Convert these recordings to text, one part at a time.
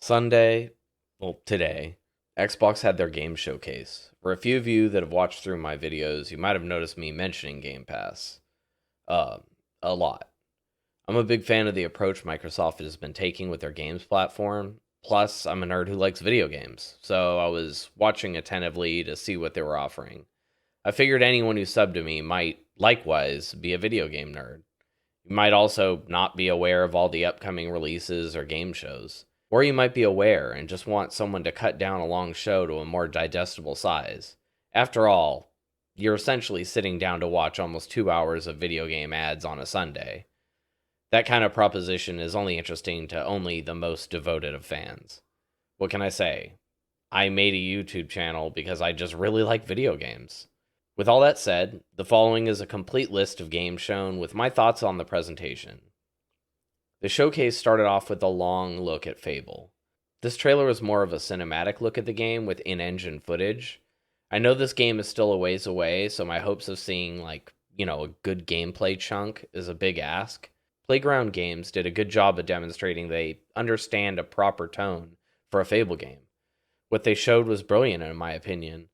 Sunday, well, today, Xbox had their game showcase. For a few of you that have watched through my videos, you might have noticed me mentioning Game Pass uh, a lot. I'm a big fan of the approach Microsoft has been taking with their games platform. Plus, I'm a nerd who likes video games, so I was watching attentively to see what they were offering. I figured anyone who subbed to me might likewise be a video game nerd. You might also not be aware of all the upcoming releases or game shows. Or you might be aware and just want someone to cut down a long show to a more digestible size. After all, you're essentially sitting down to watch almost 2 hours of video game ads on a Sunday. That kind of proposition is only interesting to only the most devoted of fans. What can I say? I made a YouTube channel because I just really like video games. With all that said, the following is a complete list of games shown with my thoughts on the presentation. The showcase started off with a long look at Fable. This trailer was more of a cinematic look at the game with in-engine footage. I know this game is still a ways away, so my hopes of seeing, a good gameplay chunk is a big ask. Playground Games did a good job of demonstrating they understand a proper tone for a Fable game. What they showed was brilliant, in my opinion.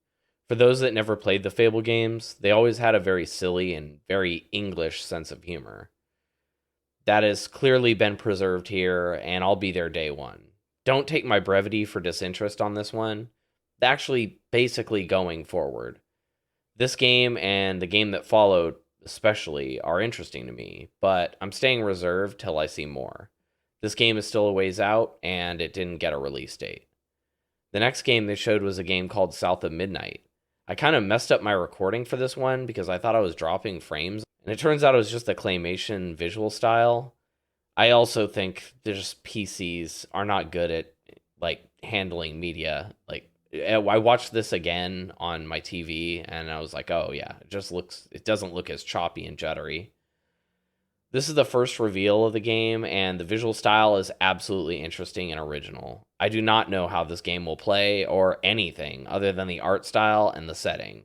For those that never played the Fable games, they always had a very silly and very English sense of humor. That has clearly been preserved here, and I'll be there day one. Don't take my brevity for disinterest on this one. Actually, basically going forward. This game and the game that followed, especially, are interesting to me, but I'm staying reserved till I see more. This game is still a ways out, and it didn't get a release date. The next game they showed was a game called South of Midnight. I kind of messed up my recording for this one because I thought I was dropping frames, and it turns out it was just the claymation visual style. I also think there's PCs are not good at handling media. I watched this again on my TV and I was like, "Oh yeah, it doesn't look as choppy and juddery." This is the first reveal of the game, and the visual style is absolutely interesting and original. I do not know how this game will play or anything other than the art style and the setting.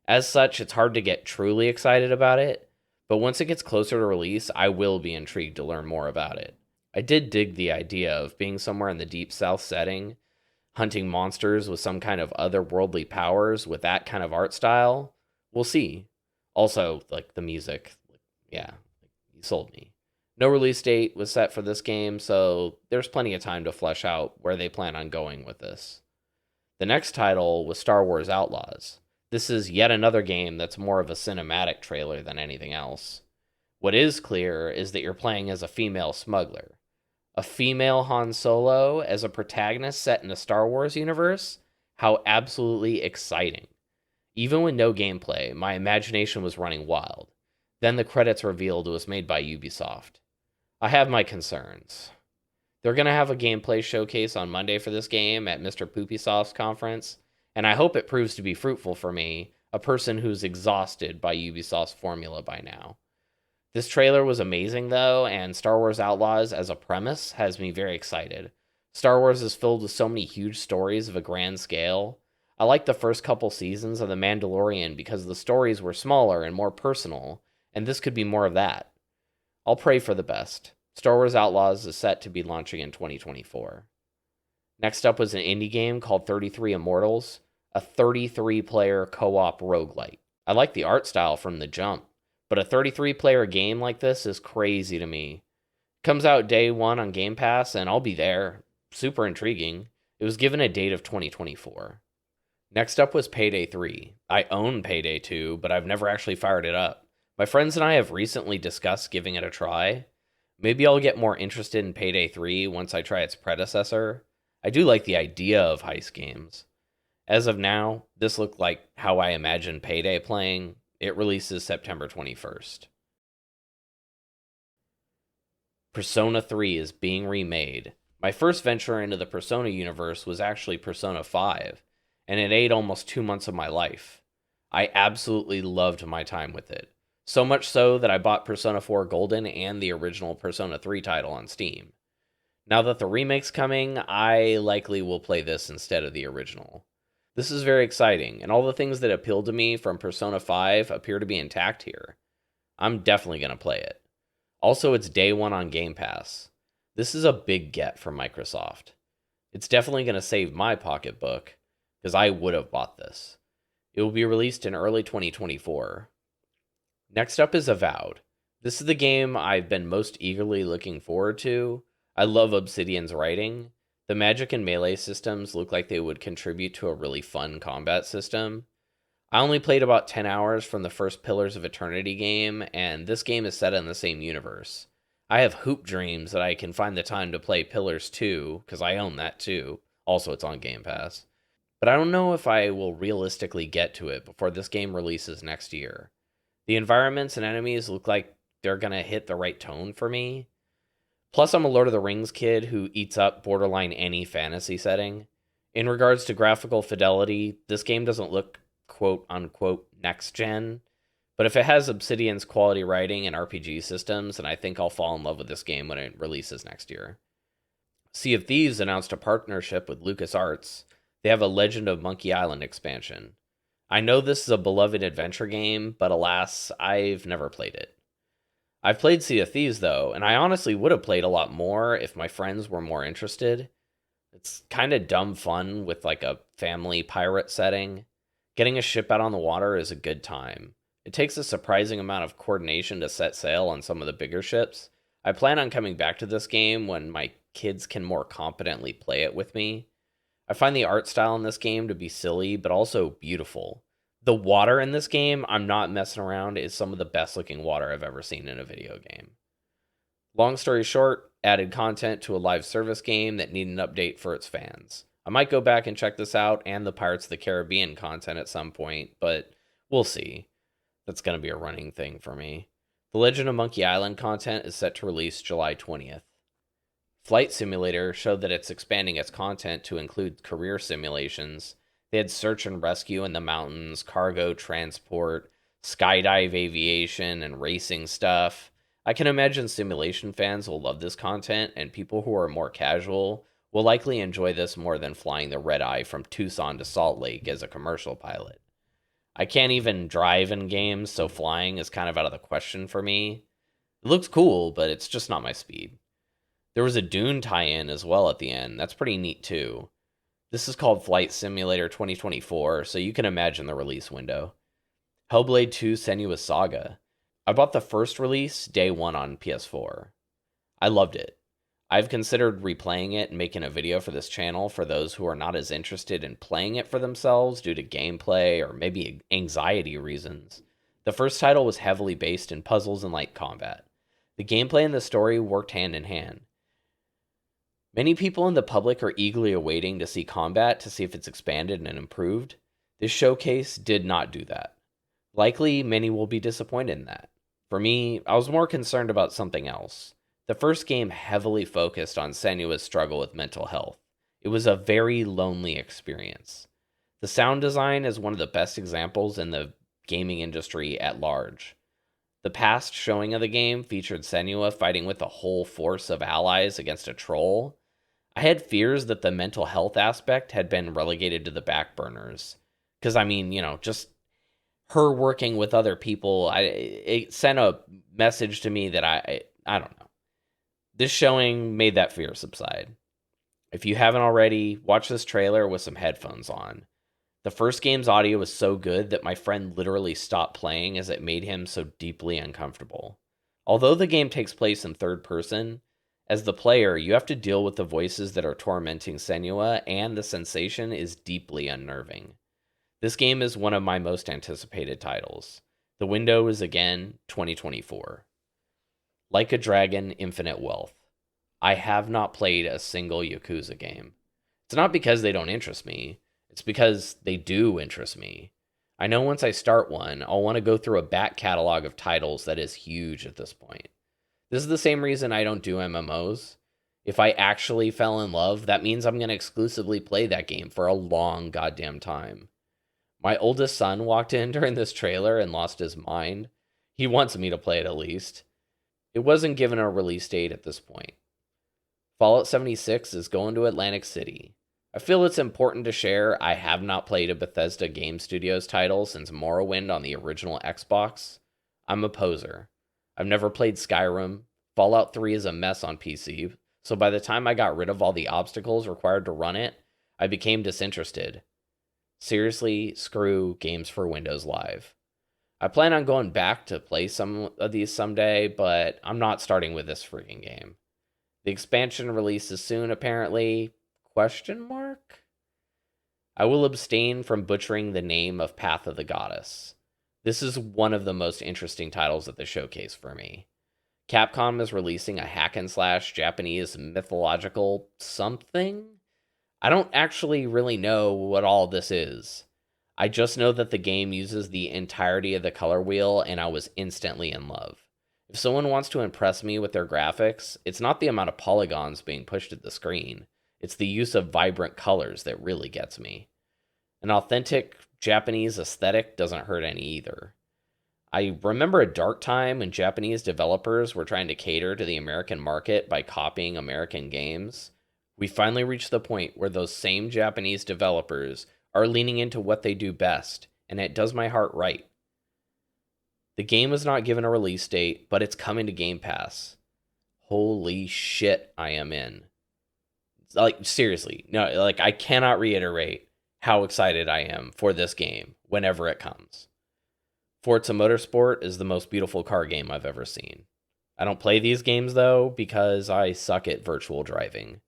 As such, it's hard to get truly excited about it, but once it gets closer to release, I will be intrigued to learn more about it. I did dig the idea of being somewhere in the deep south setting, hunting monsters with some kind of otherworldly powers with that kind of art style. We'll see. Also, the music, yeah, you sold me. No release date was set for this game, so there's plenty of time to flesh out where they plan on going with this. The next title was Star Wars Outlaws. This is yet another game that's more of a cinematic trailer than anything else. What is clear is that you're playing as a female smuggler. A female Han Solo as a protagonist set in a Star Wars universe? How absolutely exciting. Even with no gameplay, my imagination was running wild. Then the credits revealed it was made by Ubisoft. I have my concerns. They're going to have a gameplay showcase on Monday for this game at Mr. Poopysoft's conference, and I hope it proves to be fruitful for me, a person who's exhausted by Ubisoft's formula by now. This trailer was amazing, though, and Star Wars Outlaws as a premise has me very excited. Star Wars is filled with so many huge stories of a grand scale. I liked the first couple seasons of The Mandalorian because the stories were smaller and more personal, and this could be more of that. I'll pray for the best. Star Wars Outlaws is set to be launching in 2024. Next up was an indie game called 33 Immortals, a 33-player co-op roguelite. I like the art style from the jump, but a 33-player game like this is crazy to me. Comes out day one on Game Pass, and I'll be there. Super intriguing. It was given a date of 2024. Next up was Payday 3. I own Payday 2, but I've never actually fired it up. My friends and I have recently discussed giving it a try. Maybe I'll get more interested in Payday 3 once I try its predecessor. I do like the idea of heist games. As of now, this looked like how I imagine Payday playing. It releases September 21st. Persona 3 is being remade. My first venture into the Persona universe was actually Persona 5, and it ate almost 2 months of my life. I absolutely loved my time with it. So much so that I bought Persona 4 Golden and the original Persona 3 title on Steam. Now that the remake's coming, I likely will play this instead of the original. This is very exciting, and all the things that appealed to me from Persona 5 appear to be intact here. I'm definitely going to play it. Also, it's day one on Game Pass. This is a big get from Microsoft. It's definitely going to save my pocketbook, because I would have bought this. It will be released in early 2024. Next up is Avowed. This is the game I've been most eagerly looking forward to. I love Obsidian's writing. The magic and melee systems look like they would contribute to a really fun combat system. I only played about 10 hours from the first Pillars of Eternity game, and this game is set in the same universe. I have hoop dreams that I can find the time to play Pillars 2, because I own that too. Also, it's on Game Pass. But I don't know if I will realistically get to it before this game releases next year. The environments and enemies look like they're going to hit the right tone for me. Plus, I'm a Lord of the Rings kid who eats up borderline any fantasy setting. In regards to graphical fidelity, this game doesn't look quote unquote next gen, but if it has Obsidian's quality writing and RPG systems, then I think I'll fall in love with this game when it releases next year. Sea of Thieves announced a partnership with LucasArts. They have a Legend of Monkey Island expansion. I know this is a beloved adventure game, but alas, I've never played it. I've played Sea of Thieves though, and I honestly would have played a lot more if my friends were more interested. It's kind of dumb fun with like a family pirate setting. Getting a ship out on the water is a good time. It takes a surprising amount of coordination to set sail on some of the bigger ships. I plan on coming back to this game when my kids can more competently play it with me. I find the art style in this game to be silly, but also beautiful. The water in this game, I'm not messing around, is some of the best looking water I've ever seen in a video game. Long story short, added content to a live service game that needed an update for its fans. I might go back and check this out and the Pirates of the Caribbean content at some point, but we'll see. That's going to be a running thing for me. The Legend of Monkey Island content is set to release July 20th. Flight Simulator showed that it's expanding its content to include career simulations. They had search and rescue in the mountains, cargo transport, skydive aviation, and racing stuff. I can imagine simulation fans will love this content, and people who are more casual will likely enjoy this more than flying the red eye from Tucson to Salt Lake as a commercial pilot. I can't even drive in games, so flying is kind of out of the question for me. It looks cool, but it's just not my speed. There was a Dune tie-in as well at the end. That's pretty neat too. This is called Flight Simulator 2024, so you can imagine the release window. Hellblade 2 Senua's Saga. I bought the first release day one on PS4. I loved it. I've considered replaying it and making a video for this channel for those who are not as interested in playing it for themselves due to gameplay or maybe anxiety reasons. The first title was heavily based in puzzles and light combat. The gameplay and the story worked hand in hand. Many people in the public are eagerly awaiting to see combat to see if it's expanded and improved. This showcase did not do that. Likely, many will be disappointed in that. For me, I was more concerned about something else. The first game heavily focused on Senua's struggle with mental health. It was a very lonely experience. The sound design is one of the best examples in the gaming industry at large. The past showing of the game featured Senua fighting with a whole force of allies against a troll. I had fears that the mental health aspect had been relegated to the back burners. Because, I mean, just her working with other people, it sent a message to me that I don't know. This showing made that fear subside. If you haven't already, watch this trailer with some headphones on. The first game's audio was so good that my friend literally stopped playing as it made him so deeply uncomfortable. Although the game takes place in third person, as the player, you have to deal with the voices that are tormenting Senua, and the sensation is deeply unnerving. This game is one of my most anticipated titles. The window is again 2024. Like a Dragon, Infinite Wealth. I have not played a single Yakuza game. It's not because they don't interest me. It's because they do interest me. I know once I start one, I'll want to go through a back catalog of titles that is huge at this point. This is the same reason I don't do MMOs. If I actually fell in love, that means I'm going to exclusively play that game for a long goddamn time. My oldest son walked in during this trailer and lost his mind. He wants me to play it at least. It wasn't given a release date at this point. Fallout 76 is going to Atlantic City. I feel it's important to share I have not played a Bethesda Game Studios title since Morrowind on the original Xbox. I'm a poser. I've never played Skyrim. Fallout 3 is a mess on PC, so by the time I got rid of all the obstacles required to run it, I became disinterested. Seriously, screw games for Windows Live. I plan on going back to play some of these someday, but I'm not starting with this freaking game. The expansion releases soon, apparently. Question mark? I will abstain from butchering the name of Path of the Goddess. This is one of the most interesting titles at the showcase for me. Capcom is releasing a hack and slash Japanese mythological something? I don't actually really know what all this is. I just know that the game uses the entirety of the color wheel, and I was instantly in love. If someone wants to impress me with their graphics, it's not the amount of polygons being pushed at the screen. It's the use of vibrant colors that really gets me. An authentic Japanese aesthetic doesn't hurt any either. I remember a dark time when Japanese developers were trying to cater to the American market by copying American games. We finally reached the point where those same Japanese developers are leaning into what they do best, and it does my heart right. The game was not given a release date, but it's coming to Game Pass. Holy shit, I am in. Like, seriously, no, like, I cannot reiterate how excited I am for this game whenever it comes. Forza Motorsport is the most beautiful car game I've ever seen. I don't play these games, though, because I suck at virtual driving.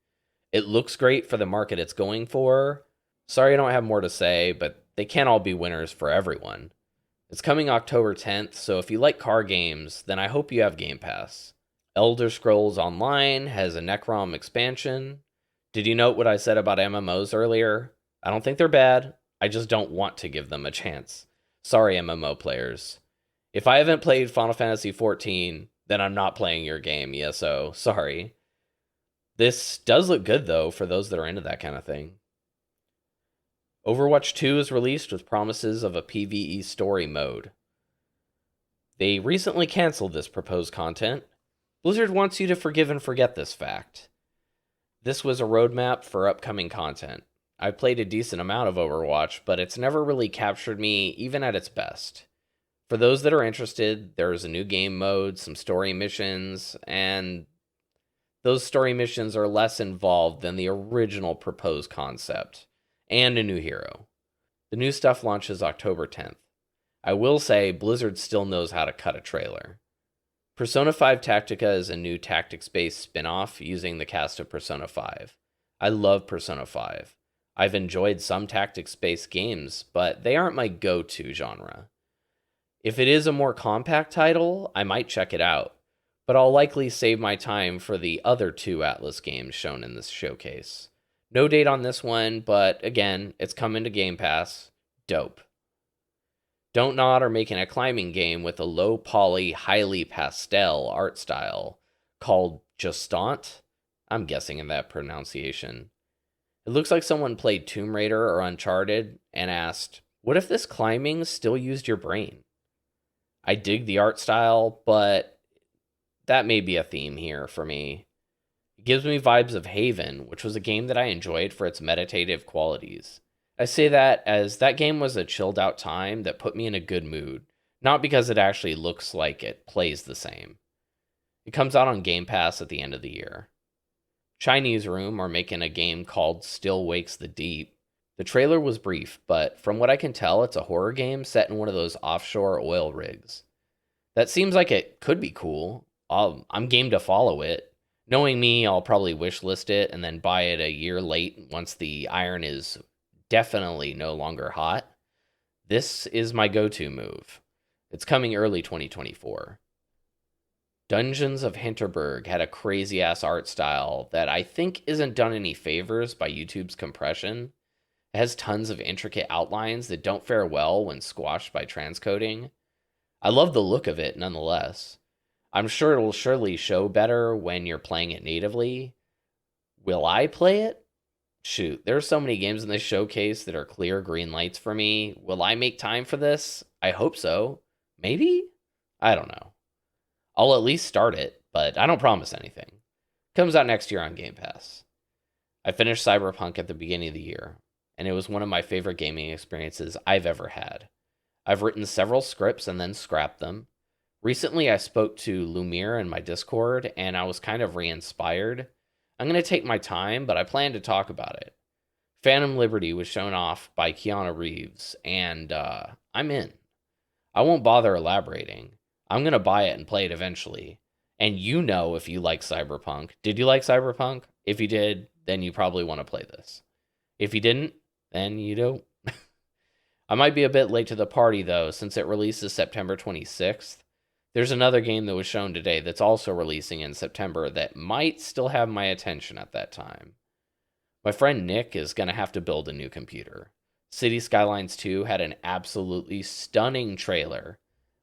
It looks great for the market it's going for. Sorry I don't have more to say, but they can't all be winners for everyone. It's coming October 10th, so if you like car games, then I hope you have Game Pass. Elder Scrolls Online has a Necrom expansion. Did you note what I said about MMOs earlier? I don't think they're bad. I just don't want to give them a chance. Sorry, MMO players. If I haven't played Final Fantasy XIV, then I'm not playing your game, ESO. Sorry. This does look good, though, for those that are into that kind of thing. Overwatch 2 is released with promises of a PvE story mode. They recently canceled this proposed content. Blizzard wants you to forgive and forget this fact. This was a roadmap for upcoming content. I played a decent amount of Overwatch, but it's never really captured me, even at its best. For those that are interested, there is a new game mode, some story missions, and those story missions are less involved than the original proposed concept, and a new hero. The new stuff launches October 10th. I will say Blizzard still knows how to cut a trailer. Persona 5 Tactica is a new tactics-based spin-off using the cast of Persona 5. I love Persona 5. I've enjoyed some tactics-based games, but they aren't my go-to genre. If it is a more compact title, I might check it out, but I'll likely save my time for the other two Atlas games shown in this showcase. No date on this one, but again, it's coming to Game Pass. Dope. Don't Nod are making a climbing game with a low poly, highly pastel art style called Justant. I'm guessing in that pronunciation. It looks like someone played Tomb Raider or Uncharted and asked, what if this climbing still used your brain? I dig the art style, but that may be a theme here for me. It gives me vibes of Haven, which was a game that I enjoyed for its meditative qualities. I say that as that game was a chilled out time that put me in a good mood, not because it actually looks like it plays the same. It comes out on Game Pass at the end of the year. Chinese Room are making a game called Still Wakes the Deep. The trailer was brief, but from what I can tell, it's a horror game set in one of those offshore oil rigs. That seems like it could be cool. I'm game to follow it. Knowing me, I'll probably wishlist it and then buy it a year late once the iron is definitely no longer hot. This is my go-to move. It's coming early 2024. Dungeons of Hinterberg had a crazy-ass art style that I think isn't done any favors by YouTube's compression. It has tons of intricate outlines that don't fare well when squashed by transcoding. I love the look of it nonetheless. I'm sure it'll surely show better when you're playing it natively. Will I play it? Shoot, there are so many games in this showcase that are clear green lights for me. Will I make time for this? I hope so. Maybe? I don't know. I'll at least start it, but I don't promise anything. Comes out next year on Game Pass. I finished Cyberpunk at the beginning of the year, and it was one of my favorite gaming experiences I've ever had. I've written several scripts and then scrapped them. Recently, I spoke to Lumiere in my Discord, and I was kind of re-inspired. I'm going to take my time, but I plan to talk about it. Phantom Liberty was shown off by Keanu Reeves, and I'm in. I won't bother elaborating. I'm going to buy it and play it eventually. And you know if you like Cyberpunk. Did you like Cyberpunk? If you did, then you probably want to play this. If you didn't, then you don't. I might be a bit late to the party, though, since it releases September 26th. There's another game that was shown today that's also releasing in September that might still have my attention at that time. My friend Nick is going to have to build a new computer. City Skylines 2 had an absolutely stunning trailer.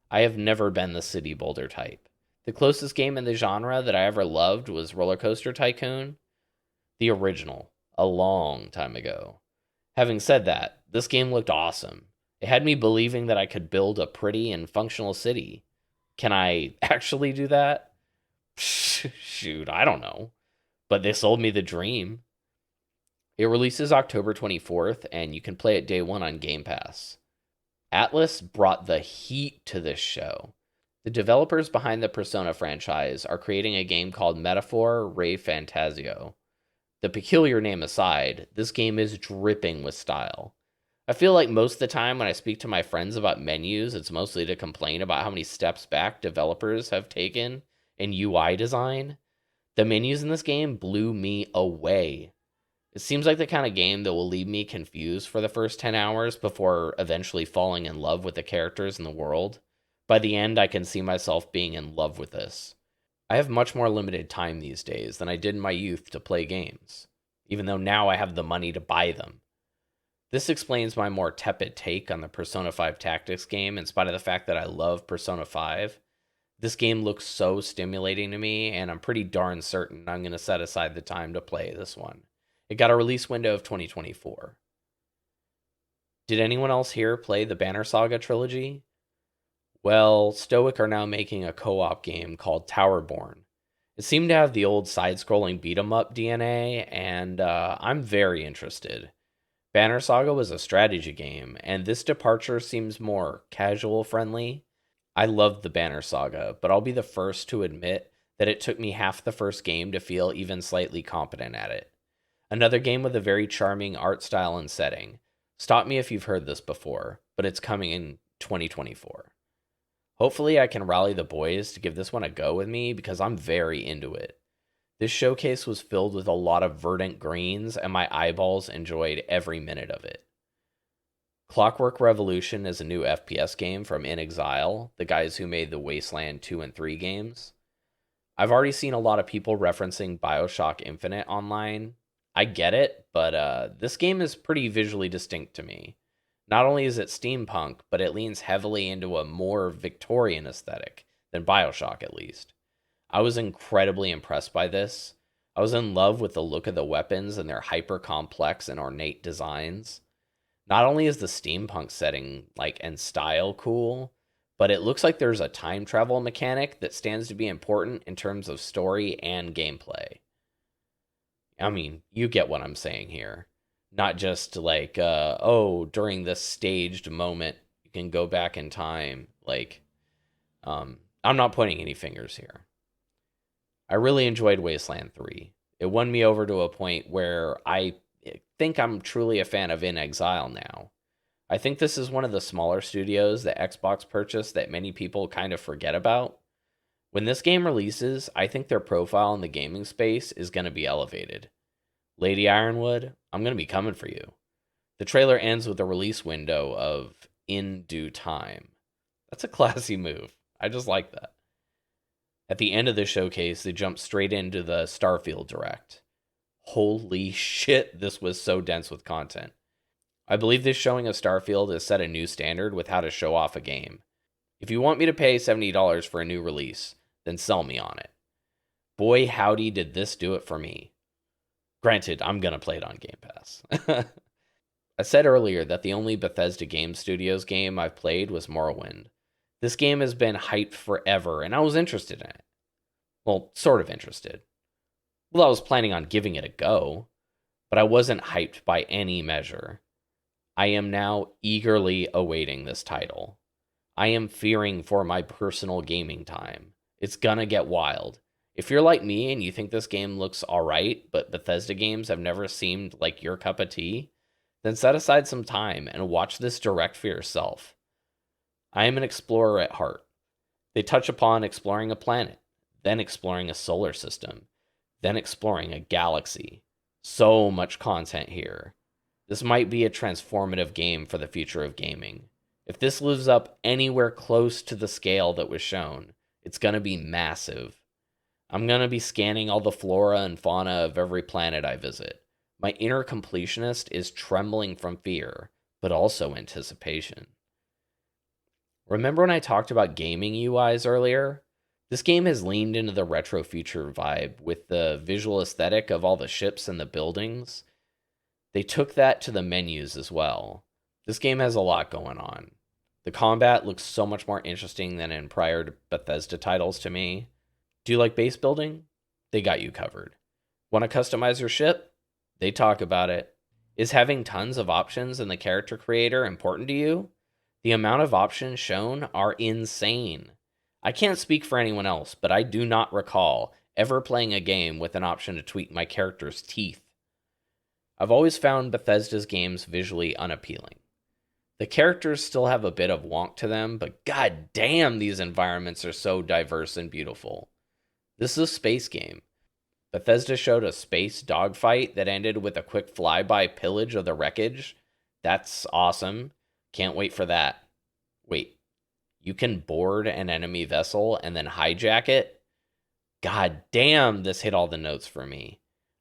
I have never been the city builder type. The closest game in the genre that I ever loved was Roller Coaster Tycoon, the original, a long time ago. Having said that, this game looked awesome. It had me believing that I could build a pretty and functional city. Can I actually do that? Shoot, I don't know. But they sold me the dream. It releases October 24th, and you can play it day one on Game Pass. Atlas brought the heat to this show. The developers behind the Persona franchise are creating a game called Metaphor Re Fantazio. The peculiar name aside, this game is dripping with style. I feel like most of the time when I speak to my friends about menus, it's mostly to complain about how many steps back developers have taken in UI design. The menus in this game blew me away. It seems like the kind of game that will leave me confused for the first 10 hours before eventually falling in love with the characters in the world. By the end, I can see myself being in love with this. I have much more limited time these days than I did in my youth to play games, even though now I have the money to buy them. This explains my more tepid take on the Persona 5 Tactics game in spite of the fact that I love Persona 5. This game looks so stimulating to me, and I'm pretty darn certain I'm going to set aside the time to play this one. It got a release window of 2024. Did anyone else here play the Banner Saga trilogy? Well, Stoic are now making a co-op game called Towerbourne. It seemed to have the old side-scrolling beat-em-up DNA, and I'm very interested. Banner Saga was a strategy game, and this departure seems more casual-friendly. I loved the Banner Saga, but I'll be the first to admit that it took me half the first game to feel even slightly competent at it. Another game with a very charming art style and setting. Stop me if you've heard this before, but it's coming in 2024. Hopefully I can rally the boys to give this one a go with me because I'm very into it. This showcase was filled with a lot of verdant greens and my eyeballs enjoyed every minute of it. Clockwork Revolution is a new FPS game from In Exile, the guys who made the Wasteland 2 and 3 games. I've already seen a lot of people referencing BioShock Infinite online. I get it, but this game is pretty visually distinct to me. Not only is it steampunk, but it leans heavily into a more Victorian aesthetic than BioShock, at least. I was incredibly impressed by this. I was in love with the look of the weapons and their hyper complex and ornate designs. Not only is the steampunk setting and style cool, but it looks like there's a time travel mechanic that stands to be important in terms of story and gameplay. I mean, you get what I'm saying here. Not just during this staged moment, you can go back in time. I'm not pointing any fingers here. I really enjoyed Wasteland 3. It won me over to a point where I think I'm truly a fan of In Exile now. I think this is one of the smaller studios that Xbox purchased that many people kind of forget about. When this game releases, I think their profile in the gaming space is going to be elevated. Lady Ironwood, I'm going to be coming for you. The trailer ends with a release window of in due time. That's a classy move. I just like that. At the end of the showcase, they jump straight into the Starfield Direct. Holy shit, this was so dense with content. I believe this showing of Starfield has set a new standard with how to show off a game. If you want me to pay $70 for a new release, then sell me on it. Boy, howdy, did this do it for me. Granted, I'm going to play it on Game Pass. I said earlier that the only Bethesda Game Studios game I've played was Morrowind. This game has been hyped forever, and I was interested in it. Well, sort of interested. Well, I was planning on giving it a go, but I wasn't hyped by any measure. I am now eagerly awaiting this title. I am fearing for my personal gaming time. It's gonna get wild, If you're like me and you think this game looks alright, but Bethesda games have never seemed like your cup of tea, then set aside some time and watch this direct for yourself. I am an explorer at heart. They touch upon exploring a planet, then exploring a solar system, then exploring a galaxy. So much content here. This might be a transformative game for the future of gaming. If this lives up anywhere close to the scale that was shown, it's going to be massive. I'm going to be scanning all the flora and fauna of every planet I visit. My inner completionist is trembling from fear, but also anticipation. Remember when I talked about gaming UIs earlier? This game has leaned into the retro future vibe with the visual aesthetic of all the ships and the buildings. They took that to the menus as well. This game has a lot going on. The combat looks so much more interesting than in prior Bethesda titles to me. Do you like base building? They got you covered. Want to customize your ship? They talk about it. Is having tons of options in the character creator important to you? The amount of options shown are insane. I can't speak for anyone else, but I do not recall ever playing a game with an option to tweak my character's teeth. I've always found Bethesda's games visually unappealing. The characters still have a bit of wonk to them, but god damn, these environments are so diverse and beautiful. This is a space game. Bethesda showed a space dogfight that ended with a quick flyby pillage of the wreckage. That's awesome. Can't wait for that. Wait, you can board an enemy vessel and then hijack it? God damn, this hit all the notes for me.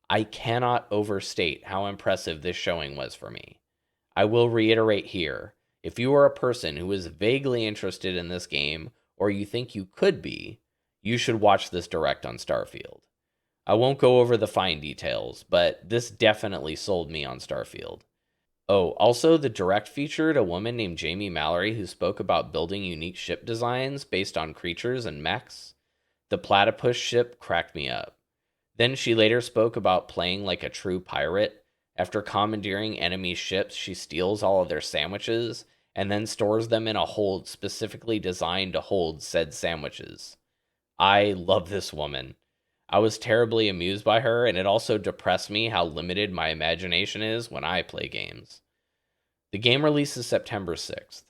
I cannot overstate how impressive this showing was for me. I will reiterate here, if you are a person who is vaguely interested in this game, or you think you could be, you should watch this direct on Starfield. I won't go over the fine details, but this definitely sold me on Starfield. Oh, also the direct featured a woman named Jamie Mallory who spoke about building unique ship designs based on creatures and mechs. The platypus ship cracked me up. Then she later spoke about playing like a true pirate. After commandeering enemy ships, she steals all of their sandwiches and then stores them in a hold specifically designed to hold said sandwiches. I love this woman. I was terribly amused by her, and it also depressed me how limited my imagination is when I play games. The game releases September 6th.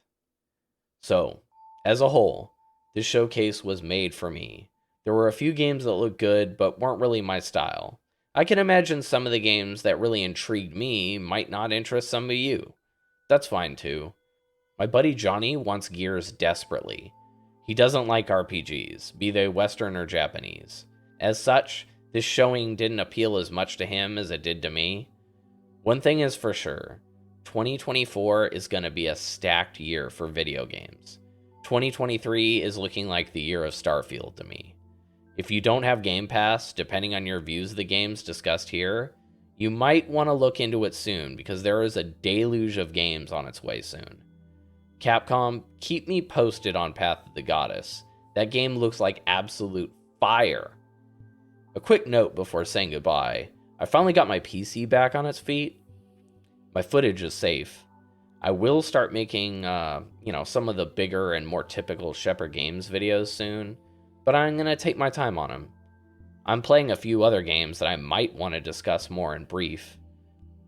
So, as a whole, this showcase was made for me. There were a few games that looked good, but weren't really my style. I can imagine some of the games that really intrigued me might not interest some of you. That's fine too. My buddy Johnny wants Gears desperately. He doesn't like RPGs, be they Western or Japanese. As such, this showing didn't appeal as much to him as it did to me. One thing is for sure, 2024 is going to be a stacked year for video games. 2023 is looking like the year of Starfield to me. If you don't have Game Pass, depending on your views of the games discussed here, you might want to look into it soon because there is a deluge of games on its way soon. Capcom, keep me posted on Path of the Goddess. That game looks like absolute fire. A quick note before saying goodbye. I finally got my PC back on its feet. My footage is safe. I will start making, some of the bigger and more typical Shepherd Games videos soon, but I'm going to take my time on them. I'm playing a few other games that I might want to discuss more in brief.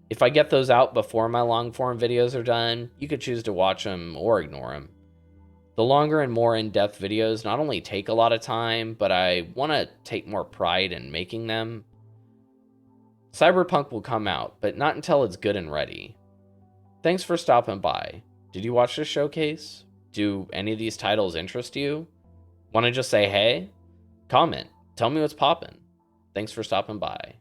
If I get those out before my long-form videos are done, you could choose to watch them or ignore them. The longer and more in-depth videos not only take a lot of time, but I want to take more pride in making them. Cyberpunk will come out, but not until it's good and ready. Thanks for stopping by. Did you watch this showcase? Do any of these titles interest you? Want to just say hey? Comment. Tell me what's poppin'. Thanks for stopping by.